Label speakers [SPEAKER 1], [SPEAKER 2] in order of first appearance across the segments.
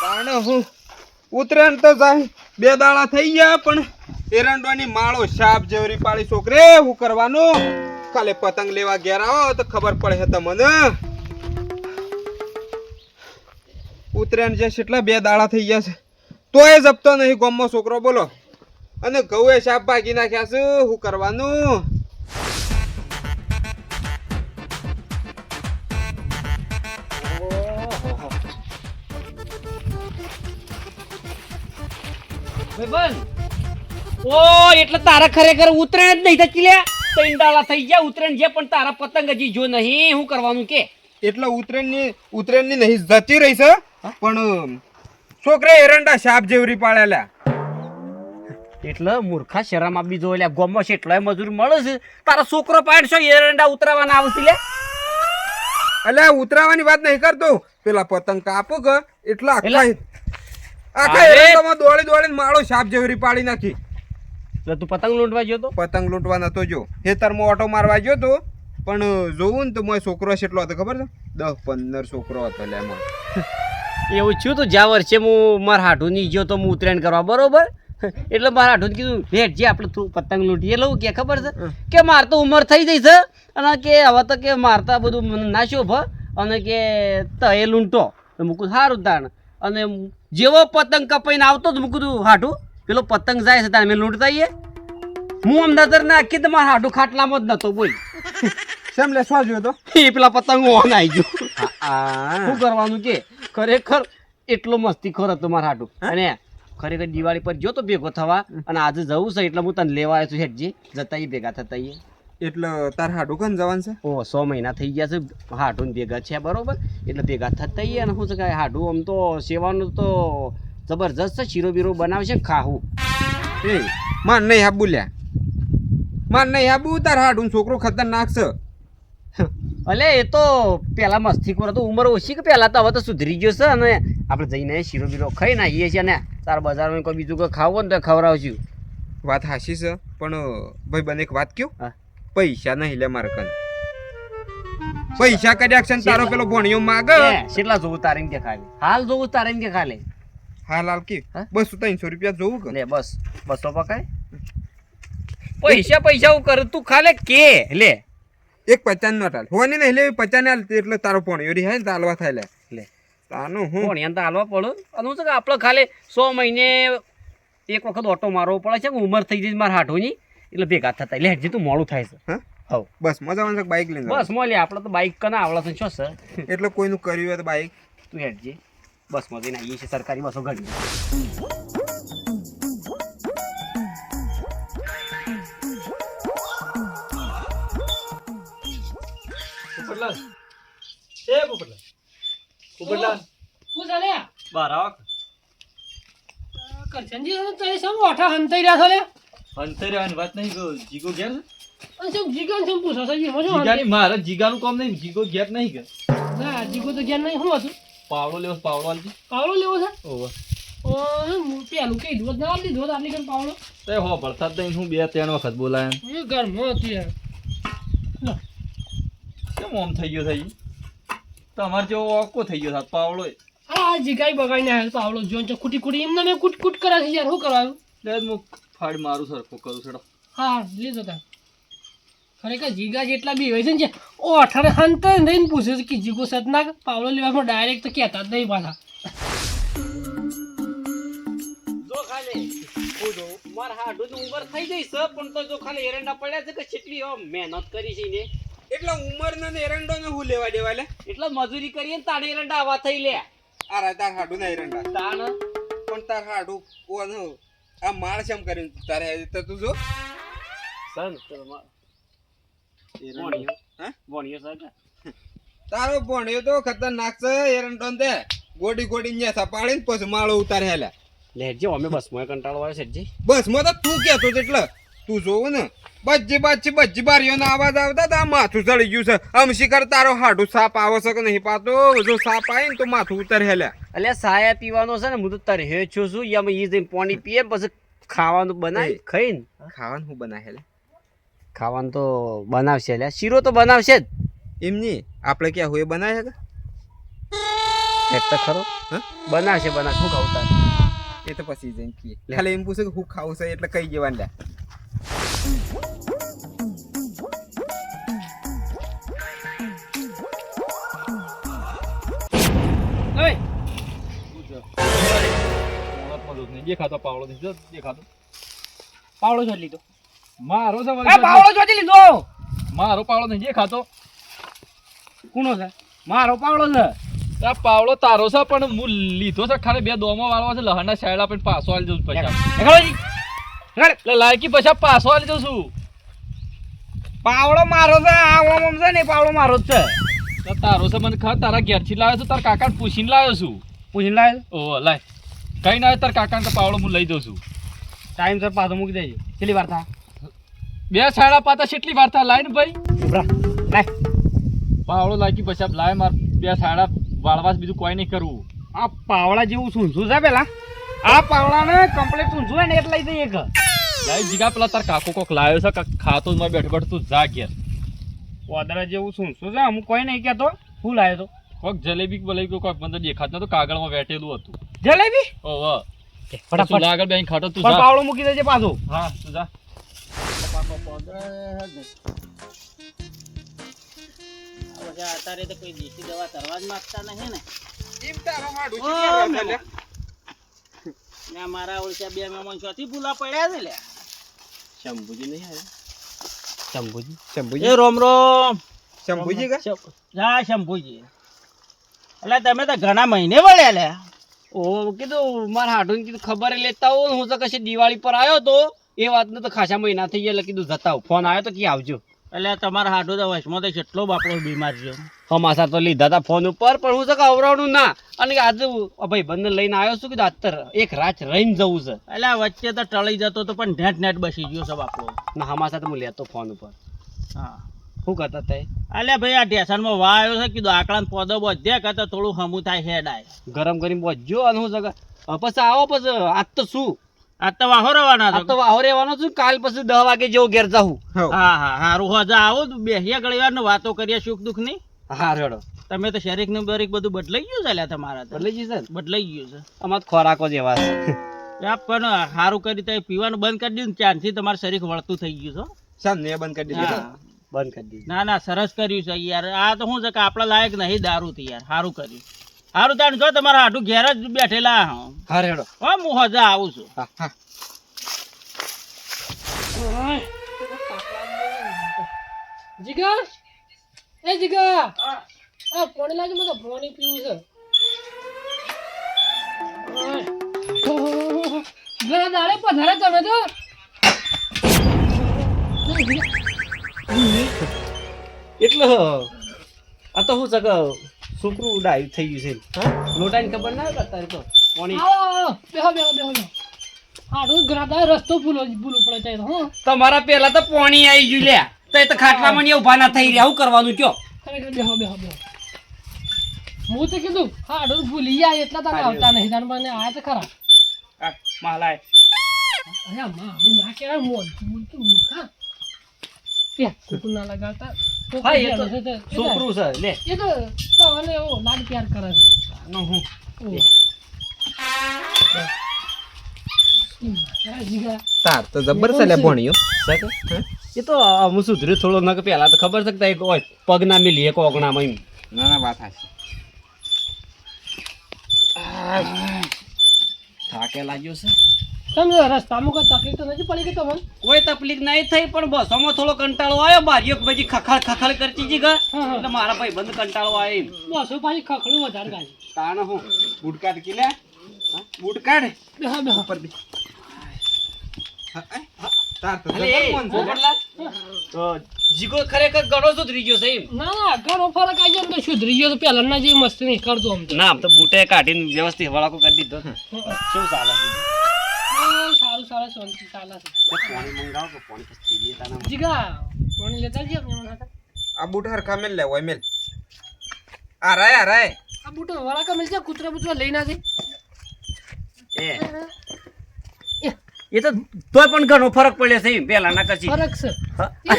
[SPEAKER 1] આને હું ઉતરેણ તો જાય 2 દાડા થઈ ગયા પણ એરંડોની માળો સાપ જેવરી પાડી છોકરે હું કરવાનું કાલે પતંગ લેવા ઘેર આવો તો ખબર પડે તમને ઉતરેણ જે કેટલા 2 દાડા થઈ ગયા છે તોય જપતો નહીં ગામમાં છોકરો બોલો અને ઘઉએ સાપ ભાગી નાખ્યા છે હું કરવાનું
[SPEAKER 2] ઓ એટલે તારા ખરેખર ઉતરેણ જ નહીં થતી લે તૈંડાળા થઈ ગયા ઉતરેણ જે પણ તારા પતંગ હજી જો નહીં શું કરવાનું કે
[SPEAKER 1] એટલે ઉતરેણની નહીં જતી રહી છે પણ છોકરે એરંડા સાપ જેવરી પાડેલા
[SPEAKER 2] એટલે મૂર્ખા શરમ આપી જો એટલે ગોમો છે એટલો મજૂર મળે છે તારા છોકરો પાડશો એરંડા ઉતરાવાના આવશે લે
[SPEAKER 1] એટલે ઉતરાવાની વાત નહીં કરતો પેલા પતંગ કાપો કે એટલા આખા એરંડામાં દોડીને માળો સાપ જેવરી પાડી નાખી
[SPEAKER 2] એટલે તું પતંગ લૂંટવા ગયો તો
[SPEAKER 1] પતંગ લૂંટવા નતો જો ખેતરમાં ઓટો મારવા ગયો તો પણ જોવું ને તો મોય છોકરો કેટલો હતો ખબર છે 10-15 છોકરો હતો લે એમાં
[SPEAKER 2] એવું થયું તો જ્યાં વર્ષે હું મારા હાઠું ની ગયો તો હું ઉતરાયણ કરવા બરોબર એટલે મારા હાઠું કીધું ભેટ જે આપણે તું પતંગ લૂંટીએ લઉં કે ખબર છે કે માર તો ઉંમર થઈ ગઈ છે અને કે હવે તો કે મારતા બધું ના શોભ અને કે એ લૂંટો તો મૂકું સારું તાણ અને જેવો પતંગ કપાઈને આવતો તો મૂકું હાઠું પેલો પતંગ જાય છે તારે મેં લૂંટતા આવીએ હું આમ નજર નાખી તો મારા હાઠું ખાટલામાં જ નતો બોલ
[SPEAKER 1] સેમ લેસવા જોયો તો
[SPEAKER 2] એ પેલા પતંગ ઓન આવી ગયો શું કરવાનું કે ખરેખર એટલો મસ્તી ખોર હતો મારા હાટું અને ખરેખર દિવાળી પર જો તો ભેગો થવા અને આજે જવું છે એટલે હું તને લેવા આવ્યો છું હેડજી જતા ભેગા થતા
[SPEAKER 1] એટલે તાર હાડું કન જવાનું છે
[SPEAKER 2] ઓ 100 મહિના થઈ ગયા છે હાડું ભેગા છે બરોબર એટલે ભેગા થતા અને શું છે કે હાડું આમ તો સેવાનું તો જબરજસ્ત છે શીરો બીરો બનાવશે ખાવું
[SPEAKER 1] એ માન નહીં હાબુ લ્યા માન નહીં હાબુ તાર હાડું છોકરો ખતરનાક છે
[SPEAKER 2] અલે એ તો પેલા મસ્તી કરો તો ઉંમર ઓછી કે પેલા તો હવે તો સુધરી ગયો છે અને આપણે જઈને શીરો બીરો ખાઈને આવીએ છીએ ને તાર બજારમાં કોઈ બીજું કોઈ ખાવું ને તો ખવડાવશું
[SPEAKER 1] વાત હાસી છે પણ ભાઈ બને એક વાત કયો પૈસા નહીં લે મારે કન પૈસા કદાચ છે તારો પેલો ભણિયો માગે
[SPEAKER 2] કેટલા જોવું તારે કે ખાલે હાલ જોવું તારે કે ખાલે
[SPEAKER 1] હાલ હાલ કે 200-300 રૂપિયા જોવું કે
[SPEAKER 2] લે બસ 200 પકાય પૈસા હું કરું તું ખાલે કે લે
[SPEAKER 1] એક 50 નો ટાલ હોવાની નહીં લે 50 ને હાલ એટલે તારો ભણિયો રી હે ને તાલવા થાય લે તાનું હું
[SPEAKER 2] ભણિયા તો હાલવા પડો અને શું છે કે આપણે ખાલે 100 મહિને એક વખત ઓટો મારવો પડે છે કે ઉંમર થઈ જઈ મારા હાઠોની એટલે ભેગા થતા એટલે હજી તું મોડું થાય છે
[SPEAKER 1] હા બસ મજા આવે બાઈક લઈને
[SPEAKER 2] બસ મોલે આપણે તો બાઈક કના આવડે છે શું સર
[SPEAKER 1] એટલે કોઈનું કર્યું હોય તો બાઈક
[SPEAKER 2] તું હેડજે બસ માં જઈને આવીએ છીએ સરકારી બસો ઘડી
[SPEAKER 3] મારા જીગાનું કામ નહીં જીગો ઘેર નહીં કે
[SPEAKER 4] ના જીગો તો ઘેર નહીં શું હતું
[SPEAKER 3] પાવડો લેવો પાવડો આલજી
[SPEAKER 4] પાવડો લેવો છે
[SPEAKER 3] ઓવા
[SPEAKER 4] પેલું કઈ દૂધ ના લીધો આટલી કઈ પાવડો
[SPEAKER 3] તે હો ભરતા દઈને હું 2-3 વખત બોલાયા
[SPEAKER 4] એ ઘરમાં હતું યાર
[SPEAKER 3] કેમ આમ થઈ ગયો થઈ તમારે જેવો ઓકો થઈ ગયો સાત પાવડો
[SPEAKER 4] આ જીગાઈ બગાડીને આવ્યો પાવડો જોન છે કુટી કુટી એમને મેં કુટ કરે છે યાર શું કરવાનું
[SPEAKER 3] લે હું ફાડ મારું સરખો કરું છેડો
[SPEAKER 4] હા લીધો તાર ખરેખર જીગા જેટલા બી હોય છે ને ઓ અઠારે હંત રહીને પૂછે છે કે જીગો સતનાક પાવડો લેવામાં ડાયરેક્ટ તો કહેતા જ નહીં પાછા
[SPEAKER 2] જો ખાલે પૂજો માર હાડું ઉંમર થઈ ગઈ છે પણ તો જો ખાલી એરંડા પડ્યા છે કે કેટલી મહેનત કરી છે ને
[SPEAKER 1] એટલે ઉંમર ને એરંડો ને હું લેવા દેવા લે
[SPEAKER 2] એટલે મજૂરી કરીએ ને તારે એરંડા આવા થઈ લે
[SPEAKER 1] આ તાર હાડું ના એરંડા
[SPEAKER 2] તાણ
[SPEAKER 1] પણ તાર હાડું ઓનું આ માળ શેમ કરીને તારે તો તું જો તારો ભણ્યો તો ખતરનાક છે એરંડો ને ગોડી ન્યા પાડીને પછી માળો ઉતારે હેલા
[SPEAKER 2] લેજો અમે બસ મોય કંટાળો આવે છે
[SPEAKER 1] બસ માં તો તું કેતો એટલે તું જોવું ને બચ્ચી બારીઓનો અવાજ આવતા તા માથું ચડી ગયું છે આમ શિખર તારો હાડું સાપ આવે છે કે નહીં પાતો જો સાપ આવે ને તો માથું ઉતર હેલા
[SPEAKER 2] એટલે સાયા પીવાનો છે ને હું તો તરહ્યો છું શું યામ ઈ જઈને પાણી પીએ પછી ખાવાનું બનાવી ખાઈને
[SPEAKER 1] ખાવાનું હું બનાવે હેલે
[SPEAKER 2] ખાવાનું તો બનાવશે એટલે શીરો તો બનાવશે જ
[SPEAKER 1] એમની આપણે ક્યાં હોય બનાવે છે
[SPEAKER 2] હેડ તો ખરો
[SPEAKER 1] હા?
[SPEAKER 2] બનાવશે શું ખાવું તાર
[SPEAKER 1] એ તો પછી જઈને કીએ ખાલી એમ પૂછે કે હું ખાવું છે એટલે કઈ જવાનું લ્યા
[SPEAKER 4] ઓય
[SPEAKER 3] દેખાતો પાવડો નહીં જો દેખાતો
[SPEAKER 4] પાવડો જોઈ લીધો
[SPEAKER 3] મારો છે
[SPEAKER 4] એ પાવડો જોઈ લીધો
[SPEAKER 3] મારો પાવડો નહીં દેખાતો
[SPEAKER 4] કોનો છે મારો પાવડો છે
[SPEAKER 3] આ પાવડો તારો છે પણ હું લીધો છે ખાલી 2 દોમો વાળવા છે લહણના સાઈડ આપીને પાછો આલી જઉં પૈસા એટલે લાયકી પૈસા પાછો આલી જઉં છું
[SPEAKER 2] પાવડો મારો છે આ ઓમ છે ને પાવડો મારો જ છે
[SPEAKER 3] તો તારો છે મને ખબર તારા ઘેરથી લાવ્યો છું તારા કાકાને પૂછીને લાવ્યો છું
[SPEAKER 2] પૂછીને લાવ્યો
[SPEAKER 3] ઓહો લાય કઈ ના તારા કાકાને તો પાવડો હું લઈ દઉં છું
[SPEAKER 2] ટાઈમ સર પાછો મૂકી દેજો કેટલી વાર થા
[SPEAKER 3] 2 સાડા પાતા કેટલી વાર થાય લાય ને ભાઈ
[SPEAKER 2] ઉભરા લાય
[SPEAKER 3] પાવડો લાગી પછી લાય માર 2 સાડા વાળવા બીજું કોઈ નહીં કરવું
[SPEAKER 2] આ પાવડા જેવું સૂંસું છે પેલા આ પાવડાને કમ્પ્લીટ સૂંસું હોય ને એટલે લઈ દઈએ એક
[SPEAKER 3] લાય જીગા પેલા તાર કાકો કોક લાવ્યો છે ખાતો જ બેઠો બેઠો તું જા ઘેર
[SPEAKER 2] વાદળા જેવું સૂંસું છે અમુક કોઈ નહીં કહેતો શું લાવ્યો તો
[SPEAKER 3] કોક જલેબી બલેબી કોક મને દેખાત નતું કાગળમાં વેટેલું હતું
[SPEAKER 2] જલેબી
[SPEAKER 3] ઓહો
[SPEAKER 2] ફટાફટ
[SPEAKER 3] આગળ બેન ખાતો તું
[SPEAKER 2] પણ
[SPEAKER 3] જા
[SPEAKER 2] પાવડો મૂકી દેજે પાછો
[SPEAKER 3] હા તું જા
[SPEAKER 2] અત્યારે તો કોઈ દેશી દવા કરવા જ માંગતા નહીં ને
[SPEAKER 1] એમ તારો હાડું
[SPEAKER 2] ઓ,
[SPEAKER 1] શું કરવા
[SPEAKER 2] મેમો.
[SPEAKER 1] લ્યા?
[SPEAKER 2] ને મારા ઓળખ્યા 2 મહેમાન ચોથી ભૂલા પડ્યા છે લે શંભુજી નહીં આવ્યા શંભુજી
[SPEAKER 1] શંભુજી
[SPEAKER 2] એ રોમ રોમ
[SPEAKER 1] શંભુજી કા
[SPEAKER 2] હા શંભુજી એટલે તમે તો ઘણા મહિને વળ્યા લે ઓ કીધું મારા હાડું કીધું ખબર લેતા હો હું તો કશી દિવાળી પર આવ્યો તો એ વાતનો તો ખાસા મહિના થઈ ગયા એટલે કીધું જતા આવું ફોન આવ્યો તો કે આવજો એટલે તમારા હાડું તો વચમાં તો કેટલો બાપડો બીમાર છે હમાસા તો લીધા હતા ફોન ઉપર પણ હું તો અવરાવનું ના અને આજે ભાઈ બંને લઈને આવ્યો છું કીધું અત્તર એક રાત રહીને જવું છે એટલે વચ્ચે તો ટળી જતો તો પણ નેટ બસી ગયો છે બાપડો ના હમાસા તો હું લેતો ફોન ઉપર હા શું કરતા તે અલ્યા ભાઈ આ ઢેસાનમાં વા આવ્યો છે કીધું આકડાને પોદો બધ્યા કરતા થોડું હમું થાય હેડાય ગરમ કરીને બોજ્યો અને હું જગા પછી આવો પછી આજ તો શું આજ તો વાહો રહેવાના આજ તો વાહો રહેવાનો છું કાલ પછી 10 વાગે જેવો ઘેર જાઉં હા હા હારું હોજા આવો બેસીએ ઘણી વાર ને વાતો કરીએ સુખ દુઃખ ની હા રેડો તમે તો શરીર નું બરીક બધું બદલાઈ ગયું છે અલ્યા તમારા બદલાઈ ગયું છે બદલાઈ ગયું છે અમાર ખોરાકો જેવા છે પણ સારું કરી તો પીવાનું બંધ કરી દીધું ત્યાંથી તમારું શરીર વળતું થઈ ગયું છે
[SPEAKER 1] સાહેબ ને બંધ કરી દીધું
[SPEAKER 2] બંધ કરી દીધું ના ના સરસ કર્યું છે યાર આ તો શું છે કે આપણા લાયક નહીં દારૂ થી યાર સારું કર્યું સારું તાણ જો તમારા હાટું ઘેર જ બેઠેલા હા રેડો હા હું હજા આવું છું
[SPEAKER 1] હા હા
[SPEAKER 4] જીગા એ જીગા આ પાણી લાગે મને પાણી પીવું છે ઘણા દાડે પધારે તમે તો
[SPEAKER 2] એટલે આ તો શું છે કે છોકરું ડાયું થઈ ગયું છે લોટાની ખબર ના કરતા તો પાણી
[SPEAKER 4] આવો બેહો બેહો બેહો હાડું ઘણા દાડે રસ્તો ભૂલો પડે છે હો
[SPEAKER 2] તમારા પેલા તો પાણી આવી ગયું લ્યા તો એ તો ખાટલામાં ને ઉભા ના થઈ રહ્યા શું કરવાનું કયો
[SPEAKER 4] ખરેખર બેહો બેહો બેહો હું તો કીધું હાડું ભૂલી જાય એટલા તને આવતા નહીં તાર મને આયા તો ખરા
[SPEAKER 2] માલાય
[SPEAKER 4] અરે માં હું ના કહેવાય મોન તો મુખા ત્યાં કુકુ ના લગાવતા
[SPEAKER 2] હા એ તો છોકરું છે લે
[SPEAKER 4] એ તો તમને એવો લાડ પ્યાર કરે છે
[SPEAKER 2] નો હું
[SPEAKER 4] જીગા
[SPEAKER 1] તાર તો જબર છે લે ભણ્યો
[SPEAKER 2] એ તો હું સુધર્યું થોડો નક પેલા તો ખબર છે કે એક હોય પગ ના મિલી એક ઓગણામાં એમ
[SPEAKER 1] ના ના વાત હાચી
[SPEAKER 2] થાકે લાગ્યો છે
[SPEAKER 4] તમને રસ્તામાં કોઈ તકલીફ તો નથી પડી કે તમને
[SPEAKER 2] કોઈ તકલીફ નહીં થઈ પણ બસોમાં થોડો કંટાળો આવ્યો બારીઓ પછી ખખડ કરતી જી ગા એટલે મારા ભાઈ બંધ કંટાળો આવ્યો
[SPEAKER 4] બસો પાછી ખખડું વધારે કાઢી
[SPEAKER 1] તાણ હું બૂટ કાઢ કે લે બૂટ કાઢ
[SPEAKER 4] બેહો બેહો
[SPEAKER 1] ઉપર દે તાર તો
[SPEAKER 2] અલે
[SPEAKER 1] જબર
[SPEAKER 2] એ
[SPEAKER 1] મન છે લે.
[SPEAKER 2] ગોબરલાલ, તો જીગો ખરેખર ઘણો સુધરી ગયો છે એમ
[SPEAKER 4] ના ના ઘણો ફરક આવી જાય ને તો સુધરી ગયો તો પહેલાના જે મસ્તી નહીં કરતો આમ તો
[SPEAKER 2] ના આમ તો બૂટે કાઢીને વ્યવસ્થિત વળાકો કરી દીધો શું ચાલે
[SPEAKER 4] સારું સારું શાંતિ ચાલે છે
[SPEAKER 2] પાણી મંગાવો કે પાણી પછી પીએ તાના
[SPEAKER 4] જીગા પાણી લેતા જઈએ આપણે એમાં ખાતા.
[SPEAKER 1] આ બૂટ હરખા મેલ લે ઓય મેલ આ રાય
[SPEAKER 4] આ બુટો વાળા કા મિલ જાય કૂતરા બુતરા લઈ ના જાય
[SPEAKER 2] એ તો તોય પણ ઘણો ફરક પડ્યો છે એમ પેલા ના કરતી
[SPEAKER 4] ફરક છે
[SPEAKER 2] હા?
[SPEAKER 4] એ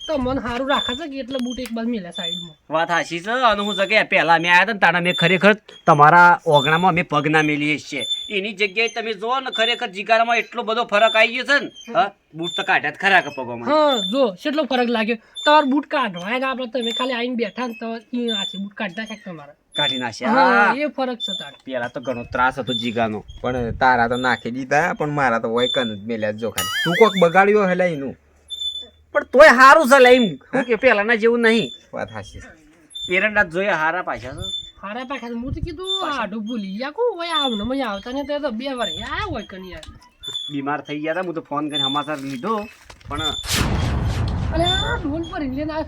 [SPEAKER 4] તો તો મન સારું રાખે છે કે એટલે બૂટ એક બાદ મેલ્યા સાઈડમાં.
[SPEAKER 2] વાત હાચી છે. અને હું છે કે પહેલા અમે આવ્યા હતા ને તાણા મેં ખરેખર તમારા ઓગણામાં અમે પગ ના મેલીએ છીએ. એની જગ્યાએ તમે જો ને ખરેખર જીગારામાં એટલો બધો ફરક આવી ગયો છે ને. હા, બૂટ તો કાઢ્યા જ ખરા કે પગોમાં.
[SPEAKER 4] હા જો કેટલો ફરક લાગ્યો. તમારા બૂટ કાઢવાય ને આપણે તમે ખાલી આવીને બેઠા ને તો આ છે બૂટ કાઢતા છે તમારા.
[SPEAKER 2] કાઢી નાખ્યા.
[SPEAKER 4] હા એ ફરક છે તારે.
[SPEAKER 2] પેલા તો ઘણો ત્રાસ હતો જીગાનો.
[SPEAKER 1] પણ તારા તો નાખી દીધા પણ મારા તો હોય કન જ મેલ્યા જ જો ખાલી. તું કોક બગાડ્યો હેલા એનું.
[SPEAKER 2] પણ તોય હારું છે લે એમ. હું કે પેલાના જેવું નહીં.
[SPEAKER 1] વાત હાચી.
[SPEAKER 2] એરંડા જોયા હારા પાછા છે.
[SPEAKER 4] હારા પાછા હું તો કીધું આડું ભૂલી ગયા કો હોય આવ ને મજા આવતા ને તો 2 વાર આ હોય કની યાર.
[SPEAKER 2] બીમાર થઈ ગયા હતા. હું તો ફોન કરીને સમાચાર લીધો પણ
[SPEAKER 4] અરે આ ઢોલ પર ઇંગ્લેન્ડ આ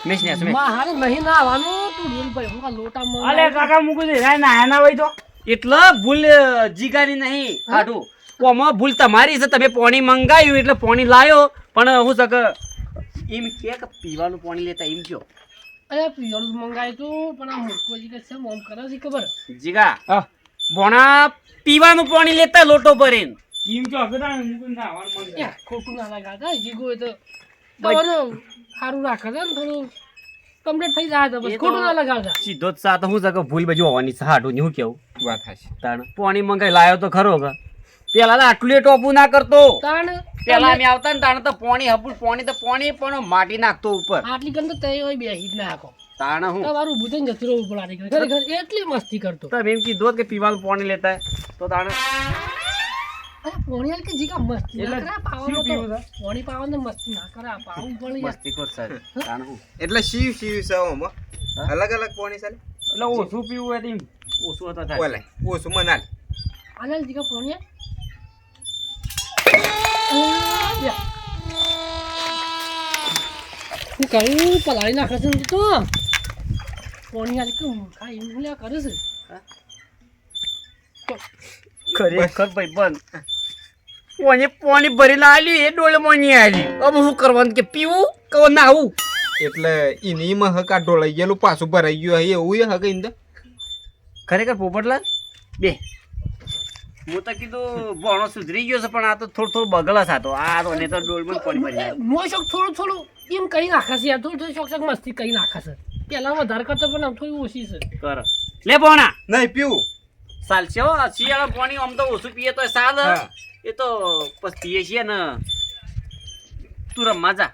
[SPEAKER 2] મેશ ને મેશ.
[SPEAKER 4] મારે નહીં ના આવવાનું તું ઢોલ પર હું લોટામાં
[SPEAKER 2] અલે કાકા મુકુ દે ના ના હોય તો એટલે ભૂલ જીગાની નહીં આટું ઓમાં ભૂલ તમારી છે. તમે પાણી મંગાવ્યું એટલે પાણી લાયો પણ હું સક એમ કે પીવાનું પાણી લેતા એમ કયો.
[SPEAKER 4] અરે પિયરું મંગાય તું પણ આ મૂર્ખો જી કે છે મોમ કરે છે ખબર.
[SPEAKER 2] જીગા બોણા પીવાનું પાણી લેતા લોટો ભરીને એમ કયો
[SPEAKER 4] યાર ખોટું ના લગાડતા જીગો એ તો તમારું સારું રાખે છે ને થોડું કમ્પ્લીટ થઈ જાય તો બસ ખોટું ના લગાડતા.
[SPEAKER 2] સીધો જ સાથ હું સક ભૂલ બાજુ હોવાની છે હાટું હું કેવું.
[SPEAKER 1] વાત હાચી.
[SPEAKER 2] તાણ પાણી મંગાઈ લાયો તો ખરો કે પેલા તો આટલું ટોપું ના કરતો.
[SPEAKER 4] તાણ
[SPEAKER 2] પેલા અમે આવતા ને તાણ તો પાણી હપું પાણી પણ માટી નાખતો ઉપર.
[SPEAKER 4] આટલી ગંદ તે હોય બેહી જ ના આખો
[SPEAKER 2] તાણ હું
[SPEAKER 4] તમારું ભૂતન જતું રહેવું પડાડી ખરેખર એટલી મસ્તી કરતો.
[SPEAKER 2] તમે એમ કીધું કે પીવાનું પાણી લેતા તો તાણ
[SPEAKER 4] અરે પોણી આલ કે જીગા મસ્તી ના
[SPEAKER 2] એટલે
[SPEAKER 4] કરે પાવાનું
[SPEAKER 2] શું પીવું
[SPEAKER 4] તો પોણી પાવાનું તો મસ્તી ના કરે પાવું પડે યાર.
[SPEAKER 2] મસ્તી કોત સાહેબ. તાણ હું
[SPEAKER 1] એટલે શિવ છે ઓમાં. અલગ અલગ પોણી ચાલે.
[SPEAKER 2] એટલે ઓછું પીવું હોય તો એમ ઓછું હતા થાય.
[SPEAKER 1] ઓલે ઓછું મનાલ.
[SPEAKER 4] આલે જીગા પોણી હું કહું પલાળી નાખે છે ને તો પોણી આલે કે ખાઈ એમ લ્યા કરે છે.
[SPEAKER 2] ખરેખર ભાઈ બંધ પાણી ભરીને આલ્યું એ ડોલમાં નહીં આલી. હવે શું કરવાનું કે પીવું કે નાવું.
[SPEAKER 1] એટલે એની માં હકા ઢોળાઈ ગયેલું પાછું ભરાઈ ગયું હે એવું હકે ઇંદ.
[SPEAKER 2] ખરેખર પોપટલાલ બે હું તો કીધું ભણો સુધરી ગયો છે પણ આ તો થોડું બગલા થતો. આ તો ને તો ડોલમાં પાણી ભરી જાય.
[SPEAKER 4] મો શોખ થોડું એમ કઈ નાખે છે યાર થોડું શોખ મસ્તી કઈ નાખે છે. પેલા વધારે કરતો પણ આમ થોડી ઓછી છે.
[SPEAKER 2] કર લે ભણા
[SPEAKER 1] નહીં પીવું.
[SPEAKER 2] ચાલશે હો. શિયાળા પાણી આમ તો ઓછું પીએ તો સાલ.
[SPEAKER 1] હા.
[SPEAKER 2] એ તો પછી પીએ છીએ ને તું રમવા જા.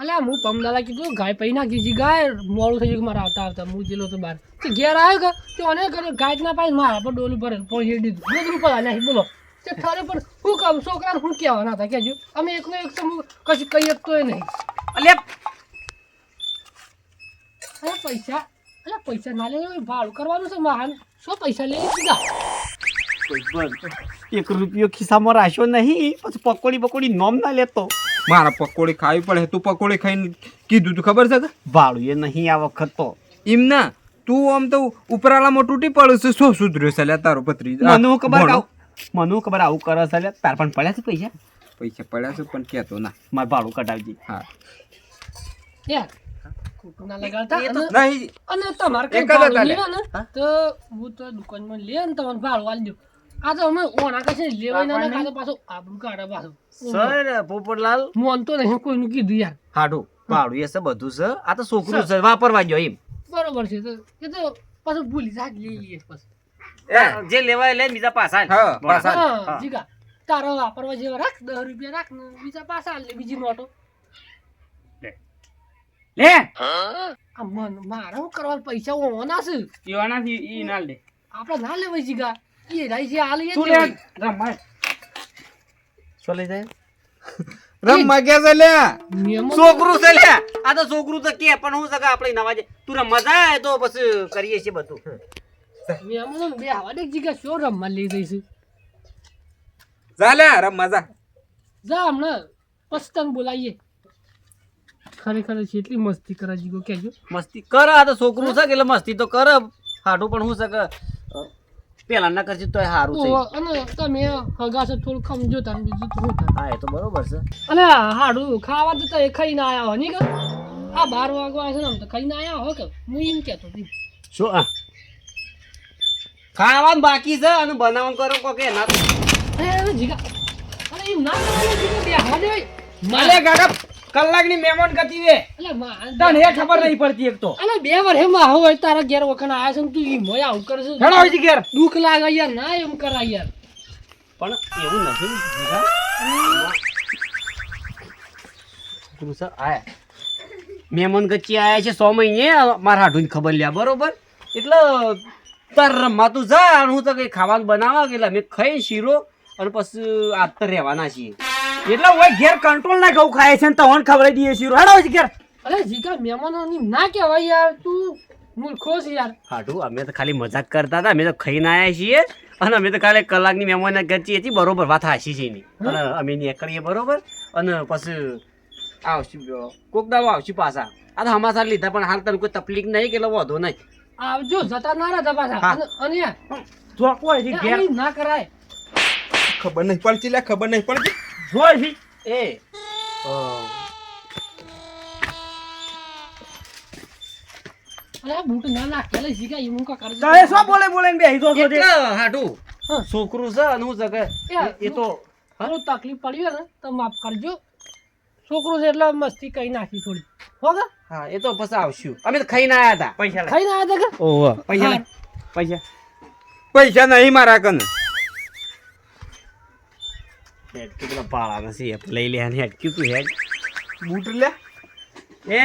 [SPEAKER 4] અલ્યા હું પમદાલા કીધું ગાય પૈ નાખી દીધી ગાય મોડું થઈ ગયું મારા આવતા હું જેલો તો બહાર તે ઘેર આવ્યો કે તે મને કર્યો ગાય જ ના પાય મારા પર ડોલું ભરે પહોંચી દીધું બધું પર આલ્યા બોલો તે ખરે પણ શું કામ છોકરાને શું કહેવાના હતા કેજો અમે એકનો એક તો કશું કહી શકતોય નહીં.
[SPEAKER 2] અલે
[SPEAKER 4] અરે પૈસા ના લે ભાડું કરવાનું છે મહાન શું પૈસા લઈ દીધા.
[SPEAKER 2] એક રૂપિયો ખિસ્સામાં રાખ્યો નહીં પછી પકોડી નોમ ના લેતો.
[SPEAKER 1] મારા પકોડી ખાવી પડે. તું પકોડી ખાઈને કીધું તું ખબર છે કે
[SPEAKER 2] ભાડું એ નહીં આ વખત તો.
[SPEAKER 1] એમ ના તું આમ તો ઉપરાળામાં તૂટી પડે છે. શું સુધર્યો છે લ્યા તારો પત્રી.
[SPEAKER 2] મને ખબર આવું કરે છે લ્યા. તાર પણ પડ્યા છે પૈસા.
[SPEAKER 1] પૈસા પડ્યા છે પણ કહેતો ના.
[SPEAKER 2] મારે ભાડું કઢાવજે.
[SPEAKER 1] હા
[SPEAKER 4] યાર ખોટું ના લગાડતા
[SPEAKER 1] નહીં
[SPEAKER 4] અને તમારે કઈ
[SPEAKER 1] એક જ
[SPEAKER 4] ભાડું
[SPEAKER 1] હતા લે.
[SPEAKER 4] લેવા ને તો હું તો દુકાનમાં લે ને તમને ભાડું આલી દઉં. આ તો અમે ઓણા કશે લેવાય ના કાતો પાછો આબરૂ કાઢે પાછું.
[SPEAKER 2] સર પોપટલાલ
[SPEAKER 4] મોન તો નહીં કોઈનું કીધું યાર.
[SPEAKER 2] હાડું ભાડું એ છે બધું છે. આ તો છોકરું છે વાપરવા જો એમ.
[SPEAKER 4] બરોબર છે તો એ તો પાછું ભૂલી જાય લઈ લઈએ પછી.
[SPEAKER 2] જે લેવાય લે બીજા પાછા.
[SPEAKER 1] હા, પાછા.
[SPEAKER 4] હા જીગા તારો વાપરવા જેવા રાખ 10 રૂપિયા રાખ ને બીજા પાછા આલે બીજી નોટો.
[SPEAKER 2] લે
[SPEAKER 4] આ મન મારા હું કરવા પૈસા ઓના છે
[SPEAKER 2] ઈવાનાથી ઈ ના લે.
[SPEAKER 4] આપણે ના લેવાય જીગા એ રાઈ છે આલે એ
[SPEAKER 2] તું લે રમાય. શું લઈ જાય?
[SPEAKER 1] રમવા ગયા છે લ્યા.
[SPEAKER 4] નિયમો
[SPEAKER 2] છોકરું છે લે. આ તો છોકરું તો કે પણ હું સગા આપણે નવા જાય. તું રમવા જાય તો પછી કરીએ છીએ બધું.
[SPEAKER 4] નિયમો બે હવા દેખ જીગા શું રમવા લઈ જઈશું.
[SPEAKER 1] જા લ્યા રમવા જા.
[SPEAKER 4] જા હમણાં પછી તને બોલાવીએ. ખરેખર એટલી મસ્તી કરે જીગો કેજો.
[SPEAKER 2] મસ્તી કર. આ તો છોકરું છે એટલે મસ્તી તો કર. હાડું પણ હું સગા પેલા ના કરશે તો સારું છે.
[SPEAKER 4] અને તમે હગા છો થોડું ખમજો તમે બીજું તો શું થાય.
[SPEAKER 2] હા એ તો બરોબર છે.
[SPEAKER 4] અને હાડું ખાવા તો એ ખાઈને આયા હો નહીં કે આ 12 વાગવા છે ને આમ તો ખાઈને આયા હો કે હું એમ કહેતો હતી.
[SPEAKER 2] શું આ ખાવાનું બાકી છે અને બનાવવાનું કરો કોકે ના
[SPEAKER 4] અરે જીગા અરે એમ ના કરવાનું જીગા બે હવા દેવાય.
[SPEAKER 1] અલે કાકા
[SPEAKER 2] કલાકની મહેમાન ગતિ રે
[SPEAKER 4] અલે માં
[SPEAKER 2] તને એ ખબર નહીં પડતી એક તો
[SPEAKER 4] અલે 2 વર્ષે માં હોય તારા ઘેર વખણ આયા છે ને તું ઈ મોય આવું કરશું
[SPEAKER 2] હેડો હોય ઘેર
[SPEAKER 4] દુઃખ લાગે યાર ના એમ કરાય યાર
[SPEAKER 2] પણ એવું નથી જીગા કૃષા આયા મહેમાન ગચ્ચી આયા છે 100 મહિને મારા હાડું ખબર લ્યા બરોબર એટલે તાર રમાતું જા અને હું તો કઈ ખાવાનું બનાવવા ગયેલા મેં ખાઈ શીરો અને પછી આજ તો રહેવાના છીએ એટલે ઓય ઘેર કંટ્રોલ ના ઘઉં ખાય છે ને તવન ખવડાવી દઈએ શીરો હેડો હોય ઘેર
[SPEAKER 4] અલે જીગા મહેમાનોની ના કહેવાય યાર તું મૂર્ખો છે યાર
[SPEAKER 2] હાડું અમે તો ખાલી મજાક કરતા હતા અમે તો ખાઈને આવ્યા છીએ અને અમે તો ખાલી કલાકની મહેમાન ગચ્ચી હતી બરોબર વાત હાસી છે એની અને અમે નીકળીએ બરોબર અને પછી આવશું કોક દાડો આવશું પાછા આ તો હમાસાર લીધા પણ હાલ તને કોઈ તકલીફ નહીં કે વધો નહીં
[SPEAKER 4] આવજો જતા ના રહેતા પાછા
[SPEAKER 2] હા.
[SPEAKER 4] અને યાર
[SPEAKER 2] જોકો હોય છે ઘેર
[SPEAKER 4] આની ના કરાય
[SPEAKER 1] ખબર નહીં પડતી લે ખબર નહીં પડતી
[SPEAKER 2] જોઈ છે એ
[SPEAKER 4] અરે આ બૂટ ના નાખ પેલે જીગા ઈમું કા કરજો
[SPEAKER 2] તારે શું બોલે બોલે બેહી દો છો
[SPEAKER 1] એટલે
[SPEAKER 2] હાડું
[SPEAKER 4] હા.
[SPEAKER 2] છોકરું છે અને હું છે કે એ તો
[SPEAKER 4] હાલો તકલીફ પડી હોય ને તો માફ કરજો છોકરો છે એટલે મસ્તી કઈ નાખી થોડી હોગા
[SPEAKER 2] હા એ તો પછી આવશું અમે તો ખાઈને આવ્યા હતા પૈસા
[SPEAKER 4] ખાઈ ના આવ્યા તા
[SPEAKER 2] ઓહો પૈસા લે પૈસા
[SPEAKER 1] પૈસા નહીં મારા કને
[SPEAKER 2] હેડ કે પેલા પાળા નથી લઈ લે અને હેડ કીધું હેડ
[SPEAKER 1] બૂટ લે
[SPEAKER 2] હે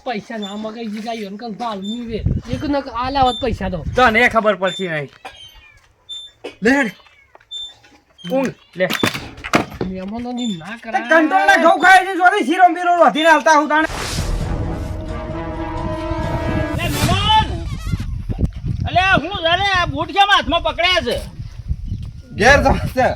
[SPEAKER 4] પૈસા ના મગાઈ જીગા યોન કન ભાલ ની વે એક ન આલાવત પૈસા દો
[SPEAKER 2] તને એ ખબર પડતી નહીં લે હેડ ઊંઘ લે
[SPEAKER 4] મહેમાનોની ના કરાય
[SPEAKER 2] કંટ્રોલ ના ઘઉં ખાય છે સોરી શીરો બીરો વધીને આવતા હું તાણે
[SPEAKER 3] અલ્યા હું જાણે આ બૂટ કેમ હાથમાં પકડ્યા છે
[SPEAKER 1] ઘેર જશે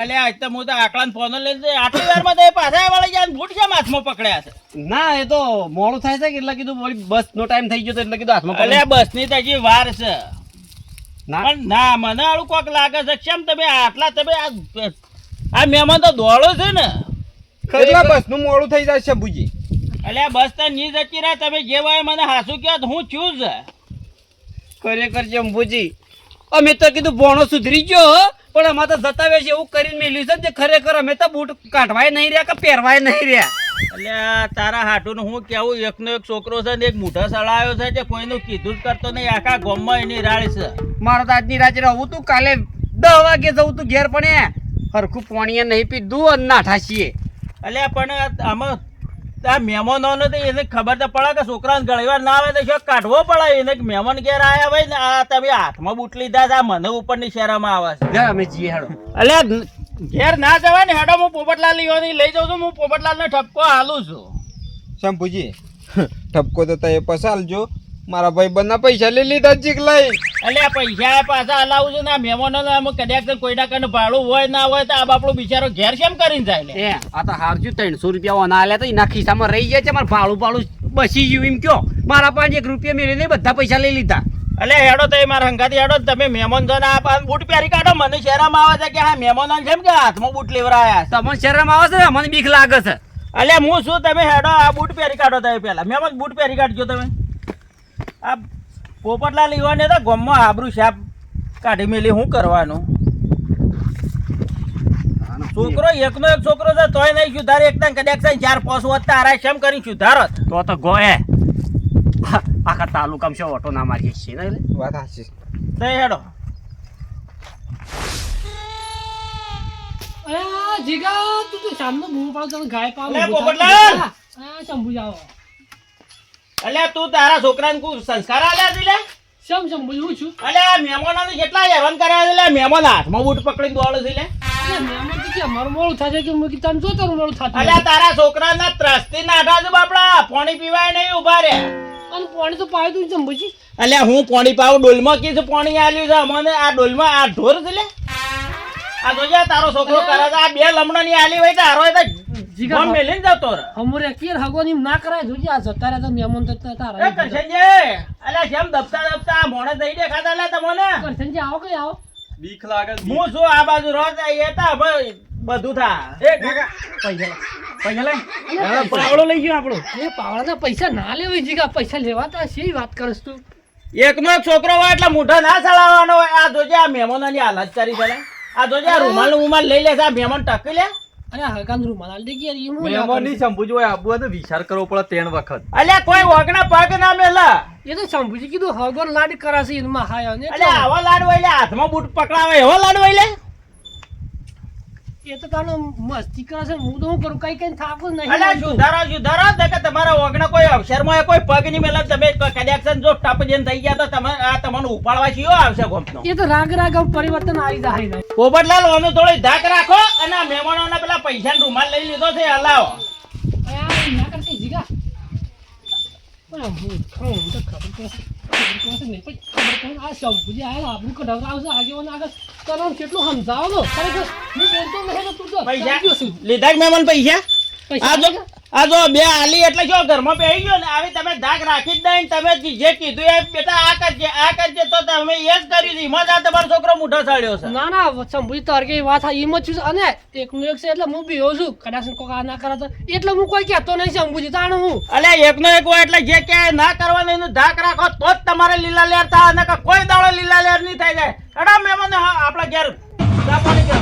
[SPEAKER 3] અલ્યા આજ તો હું તો આકલાને ફોન લઈને આટલી વારમાં તો એ પાછા વળી ગયા ને બૂટ કેમ હાથમાં પકડ્યા છે
[SPEAKER 2] ના એ તો મોડું થાય છે કે એટલે કીધું વળી બસ નો ટાઈમ થઈ ગયો તો એટલે કીધું હાથમાં
[SPEAKER 3] અલ્યા બસની તો હજી વાર છે
[SPEAKER 2] ના
[SPEAKER 3] પણ ના મને આવું કોક લાગે છે કેમ તમે આટલા તમે આ મહેમાન તો દોડો છે ને
[SPEAKER 1] કેટલા બસ નું મોડું થઈ જાય છે બુજી
[SPEAKER 3] અલ્યા બસ તો ની જતી રહ્યા તમે જે હોય મને હાસુ કહો તો હું છું જ
[SPEAKER 2] ખરેખર છે અંબુજી અમે તો કીધું ભોણો સુધરી ગયો હો, પણ અમારે તો જતાવે છે એવું કરીને મેલ્યું છે ને જે ખરેખર અમે તો બૂટ કાઢવાય નહીં રહ્યા કે પહેરવાય નહીં રહ્યા
[SPEAKER 3] અલ્યા તારા હાટું હું કેવું એકનો એક છોકરો છે ને એક મૂઢા સળાયો છે જે કોઈનું કીધું જ કરતો નહીં આખા ગામમાં એની રાડ છે
[SPEAKER 2] મારે તો આજની રાત્રે રહું તું કાલે 10 વાગે જવું તું ઘેર પણ એ હરખું પાણીએ નહીં પીધું અને નાઠા છીએ
[SPEAKER 3] અલ્યા પણ આમાં આ મહેમાનોને તો એને ખબર તો પડે કે છોકરાને ગળીવાર ના આવે તો શું કાઢવો પડે એને કે મહેમાન ઘેર આવ્યા હોય ને આ તમે હાથમાં બૂટ લીધા છે આ મને ઉપરની શેરામાં આવે છે
[SPEAKER 2] જા અમે જઈએ હેડો
[SPEAKER 3] અલ્યા ઘેર ના જવાય ને હેડો હું પોપટલાલ લઈ જાઉં છું હું પોપટલાલને ઠપકો હાલું છું
[SPEAKER 1] શંભુજી ઠપકો તો તમે પસાલજો મારા ભાઈ બંને પૈસા લઈ લીધા ચીક લઈ
[SPEAKER 3] અલ્યા પૈસા પાછા હલાવું છું ને આ મહેમાનોને આમ કદાચ કોઈના કને ભાડું હોય ના હોય તો આ બાપડો બિચારો ઘેર કેમ કરીને જાય લે
[SPEAKER 2] એ આ તો હારજુ 300 રૂપિયા ઓના આલ્યા તો એના ખિસ્સામાં રહી જાય છે મારે ભાડું બસી ગયું એમ કયો મારા પાંચ 1 રૂપિયા મેળવી નહીં બધા પૈસા લઈ લીધા
[SPEAKER 3] અલ્યા હેડો તો મારા હંગાથી હેડો તમે મહેમાન છો ને આ બૂટ પહેરી કાઢો મને શહેરમાં આવે છે કે હા મહેમાનો જેમ કે હાથમાં બૂટ લેવરાયા છે
[SPEAKER 2] તમને શરમ આવે છે મને બીક લાગે છે
[SPEAKER 3] અલ્યા હું શું તમે હેડો આ બૂટ પહેરી કાઢો તમે પહેલા મહેમાન બૂટ પહેરી કાઢજો તમે આ પોપટલાલ લેવાને તો ગામમાં આબરૂ સાપ કાઢી મેલી શું કરવાનું છોકરો એકનો એક છોકરો છે તોય નહીં સુધારે એકદમ કદાચ 4-5 વર્ષ તારા કેમ કરી સુધારો
[SPEAKER 2] તો ગોએ આખા તાલુકામાં છે ઓટો ના મારીએ છીએ ને એટલે
[SPEAKER 1] વાત સાચી
[SPEAKER 3] તો હેડો
[SPEAKER 4] અરે જીગા તું તો સામનો બૂમ પાડો તો ગાય પાવ
[SPEAKER 3] લે, પોપટલાલ!
[SPEAKER 4] હા શંભુ જાઓ
[SPEAKER 3] અલ્યા તું તારા છોકરાને કોઈ સંસ્કાર આલ્યા છે લે
[SPEAKER 4] શંભુ હું છું
[SPEAKER 3] અલ્યા મહેમાનોને કેટલા હેરાન કર્યા છે લે મહેમાન હાથમાં બૂટ પકડીને દોડે છે લે
[SPEAKER 4] અરે મહેમાન તો કે મારું મોડું થશે કે હું તને જો તારું મોડું થતું
[SPEAKER 3] અલ્યા તારા છોકરાના ત્રસ્તી નાઠા છે બાપડા પાણી પીવાય નહીં ઉભા રે
[SPEAKER 4] અને પાણી તો પાય તું શંભુજી
[SPEAKER 3] અલ્યા હું પાણી પાવું ડોલમાં કીધું પાણી આલ્યું છે અમને આ ડોલમાં આ ઢોર છે લે આ જોજે તારો છોકરો કરે છે આ 2 લમણાની આલી હોય તો હારો તો
[SPEAKER 4] જીગા
[SPEAKER 3] ગમ મેલીને જતો રે
[SPEAKER 4] હમરે કેર હગોની ના કરાય જોજે આ જતા રહ્યા તો મહેમાન તો તારા
[SPEAKER 3] એ કરશનજે અલ્યા જેમ દબતા મોણે દઈ દેખાતા લે તમને
[SPEAKER 4] કરશનજી આવો કઈ આવો
[SPEAKER 1] બીક લાગે
[SPEAKER 3] હું શું આ બાજુ રોજ આઈએ તા હવે બધું થા એ કાકા પૈસા લે પાવડો લઈ ગયો આપણો
[SPEAKER 4] એ પાવડાના પૈસા ના લેવાય જીગા પૈસા લેવાતા છે વાત કરસ તું
[SPEAKER 3] એકનો એક છોકરો હોય એટલે મોઢા ના ચલાવવાનો હોય આ જોજે આ મહેમાનોની હાલત કરી છે લે આ જોજે આ રૂમાલ લઈ લે છે આ મહેમાન ટકી લે
[SPEAKER 4] અને આ હગાન રૂમાલ આલી દે કે યાર, ઈ હું ના
[SPEAKER 5] મહેમાનની
[SPEAKER 4] કરું.
[SPEAKER 5] શંભુજી હોય આબુ હોય તો વિચાર કરવો પડે 3 વખત.
[SPEAKER 3] અલ્યા કોઈ વગના પગ ના મેલા.
[SPEAKER 4] એ તો શંભુજી કીધું હગર લાડ કરાશે એમાં હાયા ને
[SPEAKER 3] અલ્યા આવા લાડ હોય લે હાથમાં બૂટ પકડાવે એવો લાડ હોય લે.
[SPEAKER 4] એ તો તાનો મસ્તી કરે છે, હું તો શું કરું, કઈ કઈ થાકું જ
[SPEAKER 3] અલ્યા
[SPEAKER 4] નહીં.
[SPEAKER 3] સુધારો દે કે તમારા વગના કોઈ અક્ષરમાં કોઈ પગ નહીં મેલા. તમે કનેક્શન જો ટપ જેમ થઈ ગયા તો તમે આ તમને ઉપાડવા છીએ આવશે ગોમનો.
[SPEAKER 4] એ તો રાગ રાગ પરિવર્તન આવી જાય ને.
[SPEAKER 3] પોપટલાલ ઓનો થોડી ધાક રાખો અને આ મહેમાનોના પેલા પૈસા રૂમાલ લઈ લીધો છે હલાવો.
[SPEAKER 4] આ ના કરતી જીગા. પણ હું તો ખબર પડશે નહીં, પણ ખબર પડે આ શંભુજી આયા આપણું કઢાવરાવશે આગેવાન આગળ તને કેટલું સમજાવો તો ખરેખર હું બોલતો નહીં તો તું તો
[SPEAKER 3] પૈસા
[SPEAKER 4] સમજ્યો છું.
[SPEAKER 3] લીધા કે મહેમાન પૈસા?
[SPEAKER 4] પૈસા
[SPEAKER 3] આ જો બે આલી એટલે જો ઘરમાં બેહી ગયો ને આવી તમે ધાક રાખી જ નહીં. તમે જે કીધું એ બેટા આ કરજે તો તમે એ જ કર્યું છે. એમાં જ આ તમારો છોકરો મૂઠો સાડ્યો છે.
[SPEAKER 4] ના ના શંભુજી તાર કે વાત એમ જ છું અને એકનું એક છે એટલે હું બેહો છું, કદાચ કોક આ ના કરે તો એટલે હું કોઈ કહેતો નહીં શંભુજી તાણ હું.
[SPEAKER 3] અલ્યા એકનો એક હોય એટલે જે કે ના કરવાનું એનું ધાક રાખો તો જ તમારે લીલા લેર થાય અને કોઈ દાડો લીલા લેર નહીં થઈ જાય. એડા મહેમાન આપણા ઘેર ચા પાણી કરો.